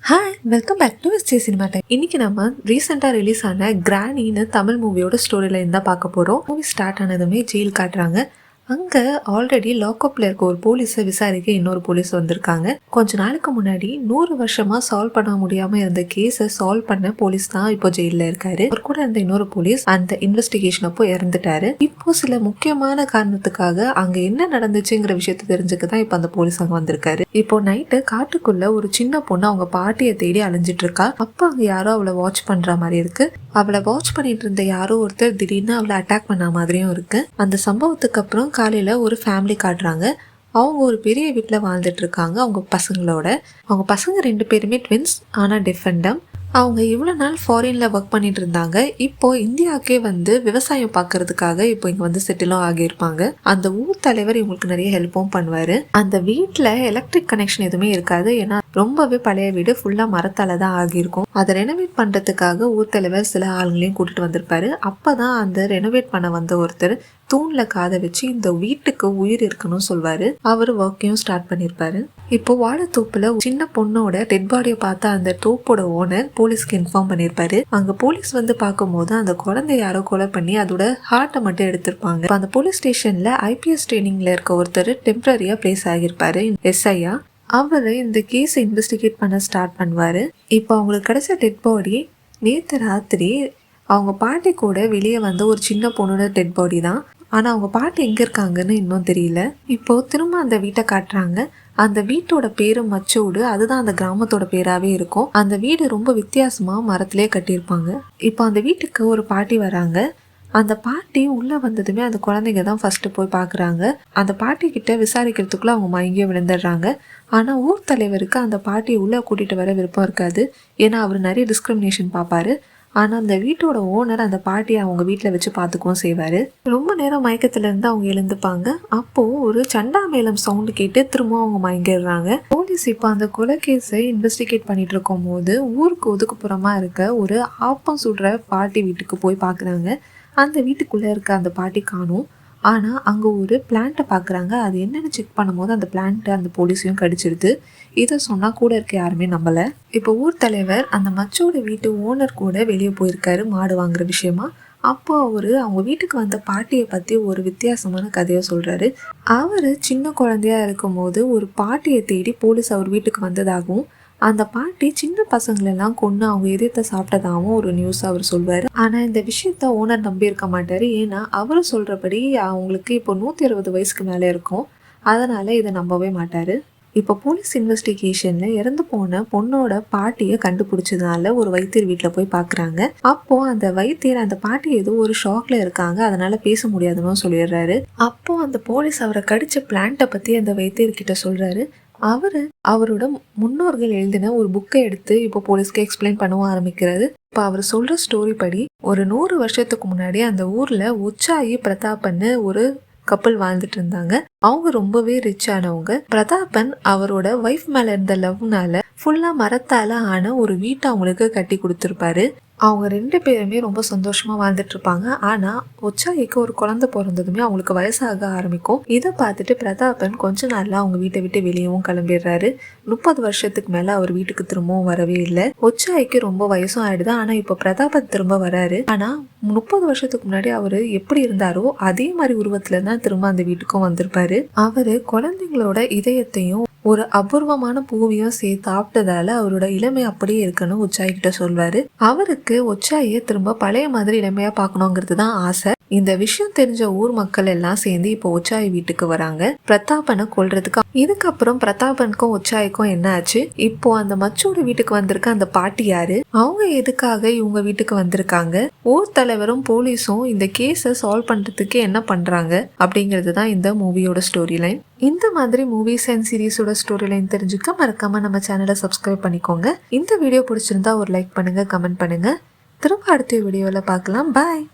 Hi, welcome back to SJ cinema time. இன்னைக்கு நம்ம ரீசெண்டாக ரிலீஸ் ஆன கிராணின்னு தமிழ் மூவியோட ஸ்டோரி லைன் தான் பார்க்க போகிறோம். மூவி ஸ்டார்ட் ஆனதுமே ஜெயில் காட்டுறாங்க. அங்கே ஆல்ரெடி லாக்அப்பில் இருக்க ஒரு போலீஸை விசாரிக்க இன்னொரு போலீஸ் வந்திருக்காங்க. கொஞ்ச நாளுக்கு முன்னாடி 100 வருஷமா சால்வ் பண்ண முடியாம இருந்த கேஸை சால்வ் பண்ண போலீஸ் தான் இப்போ ஜெயிலில் இருக்காரு. அவர் கூட இருந்த இன்னொரு போலீஸ் அந்த இன்வெஸ்டிகேஷன் அப்போ இறந்துட்டாரு. இப்போ சில முக்கியமான காரணத்துக்காக அங்க என்ன நடந்துச்சுங்கிற விஷயத்த தெரிஞ்சுக்க தான் இப்போ அந்த போலீஸ் அங்க வந்திருக்காரு. இப்போ நைட்டு காட்டுக்குள்ள ஒரு சின்ன பொண்ணு அவங்க பாட்டியை தேடி அலைஞ்சிட்டு இருக்கா. அப்ப அங்க யாரோ அவளை வாட்ச் பண்ற மாதிரி இருக்கு. அவளை வாட்ச் பண்ணிட்டு இருந்த யாரோ ஒருத்தர் திடீர்னு அவளை அட்டாக் பண்ண மாதிரியும் இருக்கு. அந்த சம்பவத்துக்கு அப்புறம் காலையில ஒரு ஃபேமிலி காட்டுறாங்க. அவங்க ஒரு பெரிய வீட்டில் வாழ்ந்துட்டு இருக்காங்க அவங்க பசங்களோட. அவங்க பசங்க 2 பேருமே ட்வின்ஸ், ஆனால் டிஃபெண்டம். அவங்க இவ்வளோ நாள் ஃபாரினில் ஒர்க் பண்ணிட்டு இருந்தாங்க. இப்போ இந்தியாவுக்கே வந்து விவசாயம் பார்க்கறதுக்காக இப்போ இங்கே வந்து செட்டிலும் ஆகியிருப்பாங்க. அந்த ஊர் தலைவர் இவங்களுக்கு நிறைய ஹெல்ப்பும் பண்ணுவார். அந்த வீட்டில் எலக்ட்ரிக் கனெக்ஷன் எதுவுமே இருக்காது. ஏன்னா ரொம்பவே பழைய வீடு, ஃபுல்லாக மரத்தால் தான் ஆகியிருக்கும். அதை ரெனோவேட் பண்ணுறதுக்காக ஊர் தலைவர் சில ஆளுங்களையும் கூட்டிட்டு வந்திருப்பாரு. அப்போ தான் அந்த ரெனோவேட் பண்ண வந்த ஒருத்தர் தூண்ல காதை வச்சு இந்த வீட்டுக்கு உயிர் இருக்கணும்னு சொல்வாரு. அவரு ஒர்க்கையும் ஸ்டார்ட் பண்ணிருப்பாரு. இப்போ வாழைத்தோப்புல சின்ன பொண்ணோட டெட் பாடியை பார்த்த அந்த தோப்போட ஓனர் போலீஸ்க்கு இன்ஃபார்ம் பண்ணிருப்பாரு. அங்க போலீஸ் வந்து பார்க்கும்போது அந்த குழந்தை யாரோ கொலை பண்ணி அதோட ஹார்ட்டை மட்டும் எடுத்திருப்பாங்க. அந்த போலீஸ் ஸ்டேஷன்ல ஐபிஎஸ் ட்ரைனிங்ல இருக்க ஒருத்தர் டெம்பரரியா பிளேஸ் ஆகியிருப்பாரு, எஸ்ஐயா. அவரு இந்த கேஸை இன்வெஸ்டிகேட் பண்ண ஸ்டார்ட் பண்ணுவாரு. இப்போ அவங்களுக்கு கிடைச்ச டெட் பாடி நேற்று ராத்திரி அவங்க பாட்டி கூட வெளியே வந்த ஒரு சின்ன பொண்ணோட டெட் பாடி தான். ஆனால் அவங்க பாட்டி எங்கே இருக்காங்கன்னு இன்னும் தெரியல. இப்போ திரும்ப அந்த வீட்டை காட்டுறாங்க. அந்த வீட்டோட பேரு மச்சோடு, அதுதான் அந்த கிராமத்தோட பேராகவே இருக்கும். அந்த வீடு ரொம்ப வித்தியாசமாக மரத்திலே கட்டியிருப்பாங்க. இப்போ அந்த வீட்டுக்கு ஒரு பாட்டி வராங்க. அந்த பாட்டி உள்ளே வந்ததுமே அந்த குழந்தைங்க தான் ஃபர்ஸ்ட் போய் பார்க்குறாங்க. அந்த பாட்டி கிட்ட விசாரிக்கிறதுக்குள்ள அவங்க மயங்கிய விழுந்துடுறாங்க. ஆனால் ஊர் தலைவருக்கு அந்த பாட்டியை உள்ளே கூட்டிகிட்டு வர விருப்பம் இருக்காது. ஏன்னா அவர் நிறைய டிஸ்கிரிமினேஷன் பார்ப்பாரு. ஆனால் அந்த வீட்டோட ஓனர் அந்த பாட்டியை அவங்க வீட்டில் வச்சு பார்த்துக்கவும் செய்வார். ரொம்ப நேரம் மயக்கத்துலேருந்து அவங்க எழுந்துப்பாங்க. அப்போது ஒரு சண்டா மேளம் சவுண்டு கேட்டு திரும்ப அவங்க மயங்கிடுறாங்க. போலீஸ் இப்போ அந்த கொலை கேஸை இன்வெஸ்டிகேட் பண்ணிட்டு இருக்கும் போது ஊருக்கு ஒதுக்குப்புறமா இருக்க ஒரு ஆப்பம் சுடுற பாட்டி வீட்டுக்கு போய் பார்க்குறாங்க. அந்த வீட்டுக்குள்ளே இருக்க அந்த பாட்டி காணும். ஆனால் அங்கே ஒரு பிளான்ட்டை பார்க்குறாங்க. அது என்னென்னு செக் பண்ணும்போது அந்த பிளான்ட்டை அந்த போலீஸையும் கடிச்சிருது. இதை சொன்னால் கூட இருக்க யாருமே நம்பலை. இப்போ ஊர் தலைவர் அந்த மச்சோட வீட்டு ஓனர் கூட வெளியே போயிருக்காரு மாடு வாங்குற விஷயமா. அப்போ அவர் அவங்க வீட்டுக்கு வந்த பாட்டியை பற்றி ஒரு வித்தியாசமான கதையை சொல்கிறாரு. அவர் சின்ன குழந்தையா இருக்கும்போது ஒரு பாட்டியை தேடி போலீஸ் அவர் வீட்டுக்கு வந்ததாகவும் அந்த பாட்டி சின்ன பசங்களெல்லாம் கொண்டு அவங்க எதிர்த்த சாப்பிட்டதாகவும் ஒரு நியூஸ் அவர் சொல்வார். ஆனால் இந்த விஷயத்த ஓனர் நம்பி இருக்க மாட்டார். ஏன்னா அவர் சொல்கிறபடி அவங்களுக்கு இப்போ 120 வயசுக்கு மேலே இருக்கும். அதனால் இதை நம்பவே மாட்டார். இப்போ போலீஸ் இன்வெஸ்டிகேஷனில் இறந்து போன பொண்ணோட பாட்டியை கண்டுபிடிச்சதுனால ஒரு வைத்தியர் வீட்டில் போய் பார்க்குறாங்க. அப்போது அந்த வைத்தியர் அந்த பாட்டி ஏதோ ஒரு ஷாக்கில் இருக்காங்க, அதனால் பேச முடியாதுன்னு சொல்லிடுறாரு. அப்போது அந்த போலீஸ் அவரை கடிச்ச பிளான்ட்டை பற்றி அந்த வைத்தியர்கிட்ட சொல்கிறாரு. அவரோட முன்னோர்கள் எழுதின ஒரு புக்கை எடுத்து இப்போ போலீஸ்க்கு எக்ஸ்பிளைன் பண்ணவும் ஆரம்பிக்கிறாரு. இப்போ அவர் சொல்ற ஸ்டோரி படி ஒரு 100 வருஷத்துக்கு முன்னாடி அந்த ஊர்ல உச்சாயி பிரதாபன்னு ஒரு கப்பல் வாழ்ந்துட்டு இருந்தாங்க. அவங்க ரொம்பவே ரிச் ஆனவங்க. பிரதாபன் அவரோட ஒய்ஃப் மேல இருந்த லவ்னால ஃபுல்லா மரத்தால ஆன ஒரு வீட்டை அவங்களுக்கு கட்டி கொடுத்துருப்பாரு. அவங்க 2 பேருமே ரொம்ப சந்தோஷமா வாழ்ந்துட்டு இருப்பாங்க. ஆனா உச்சாயிக்கு ஒரு குழந்தை பிறந்ததுமே அவங்களுக்கு வயசாக ஆரம்பிக்கும். இதை பார்த்துட்டு பிரதாபன் கொஞ்ச நாள்ல அவங்க வீட்டை விட்டு வெளியவும் கிளம்பிடுறாரு. 30 வருஷத்துக்கு மேல அவர் வீட்டுக்கு திரும்பவும் வரவே இல்லை. உச்சாயிக்கு ரொம்ப வயசும் ஆயிடுது. ஆனா இப்ப பிரதாபன் திரும்ப வராரு. ஆனா 30 வருஷத்துக்கு முன்னாடி அவரு எப்படி இருந்தாரோ அதே மாதிரி உருவத்துல தான் திரும்ப அந்த வீட்டுக்கும் வந்திருப்பாரு. அவரு குழந்தைங்களோட இதயத்தையும் ஒரு அபூர்வமான பூவையும் சேர்த்து சாப்பிட்டதால அவரோட இளமை அப்படியே இருக்குன்னு உச்சாயி கிட்ட சொல்வாரு. அவருக்கு உச்சாயை திரும்ப பழைய மாதிரி இளமையா பார்க்கணுங்கிறது தான் ஆசை. இந்த விஷயம் தெரிஞ்ச ஊர் மக்கள் எல்லாம் சேர்ந்து இப்போ உச்சாயி வீட்டுக்கு வராங்க பிரதாபனை கொல்றதுக்கு. இதுக்கப்புறம் பிரதாபனுக்கும் உச்சாய்க்கும் என்ன ஆச்சு, இப்போ அந்த மச்சோட வீட்டுக்கு வந்திருக்க அந்த பாட்டி யாரு, அவங்க எதுக்காக இவங்க வீட்டுக்கு வந்திருக்காங்க, ஊர் தலைவரும் போலீஸும் இந்த கேஸை சால்வ் பண்றதுக்கு என்ன பண்றாங்க அப்படிங்கிறது தான் இந்த மூவியோட ஸ்டோரி லைன். இந்த மாதிரி மூவிஸ் அண்ட் சீரீஸோட ஸ்டோரி லைன் தெரிஞ்சுக்க மறக்காம நம்ம சேனலை சப்ஸ்கிரைப் பண்ணிக்கோங்க. இந்த வீடியோ பிடிச்சிருந்தா ஒரு லைக் பண்ணுங்க, கமெண்ட் பண்ணுங்க. திரும்ப அடுத்த வீடியோவில் பார்க்கலாம். பாய்.